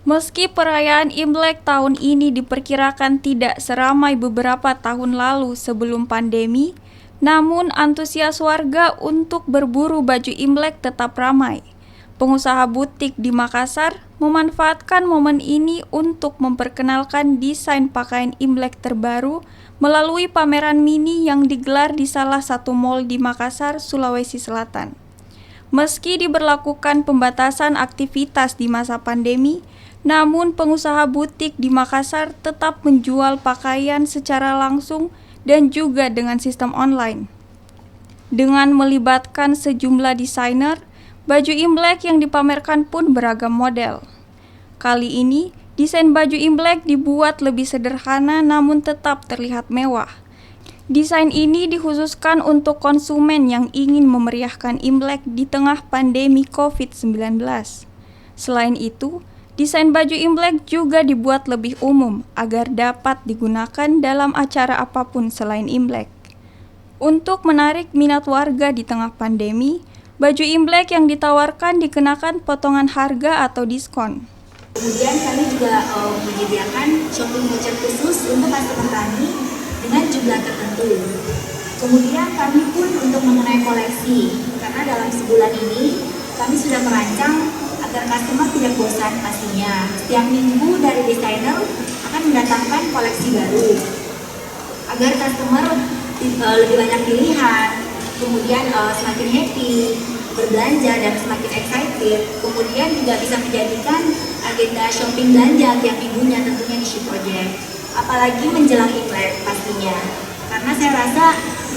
Meski perayaan Imlek tahun ini diperkirakan tidak seramai beberapa tahun lalu sebelum pandemi, namun antusias warga untuk berburu baju Imlek tetap ramai. Pengusaha butik di Makassar memanfaatkan momen ini untuk memperkenalkan desain pakaian Imlek terbaru melalui pameran mini yang digelar di salah satu mal di Makassar, Sulawesi Selatan. Meski diberlakukan pembatasan aktivitas di masa pandemi, namun pengusaha butik di Makassar tetap menjual pakaian secara langsung dan juga dengan sistem online. Dengan melibatkan sejumlah desainer, baju Imlek yang dipamerkan pun beragam model. Kali ini, desain baju Imlek dibuat lebih sederhana namun tetap terlihat mewah. Desain ini dikhususkan untuk konsumen yang ingin memeriahkan Imlek di tengah pandemi COVID-19. Selain itu, desain baju Imlek juga dibuat lebih umum agar dapat digunakan dalam acara apapun selain Imlek. Untuk menarik minat warga di tengah pandemi, baju Imlek yang ditawarkan dikenakan potongan harga atau diskon. Kemudian kami juga menyediakan shopping voucher khusus untuk customer kami dengan jumlah tertentu. Kemudian kami pun untuk mengenai koleksi, karena dalam sebulan ini kami sudah merancang agar customer tidak bosan pastinya. Setiap minggu dari desainer akan mendatangkan koleksi baru, agar customer lebih banyak pilihan, kemudian semakin happy berbelanja dan semakin excited. Kemudian juga bisa menjadikan agenda shopping belanja tiap minggunya tentunya di She Project. Apalagi menjelang Imlek pastinya. Karena saya rasa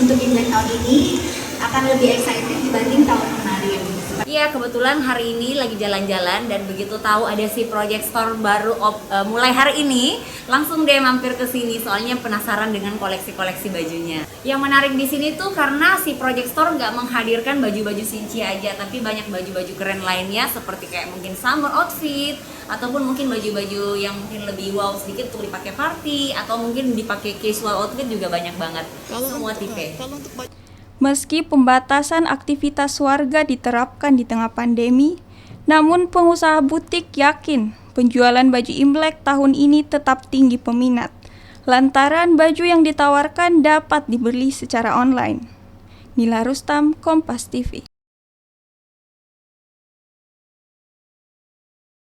untuk Imlek tahun ini akan lebih excited dibanding tahun kemarin. Iya, kebetulan hari ini lagi jalan-jalan dan begitu tahu ada si Project Store baru mulai hari ini, langsung deh mampir ke sini soalnya penasaran dengan koleksi-koleksi bajunya. Yang menarik di sini tuh karena si Project Store nggak menghadirkan baju-baju Sinci aja, tapi banyak baju-baju keren lainnya seperti kayak mungkin summer outfit ataupun mungkin baju-baju yang mungkin lebih wow sedikit untuk dipakai party atau mungkin dipakai casual outfit juga banyak banget. Semua tipe. Meski pembatasan aktivitas warga diterapkan di tengah pandemi, namun pengusaha butik yakin penjualan baju Imlek tahun ini tetap tinggi peminat, lantaran baju yang ditawarkan dapat dibeli secara online. Nila Rustam, Kompas TV.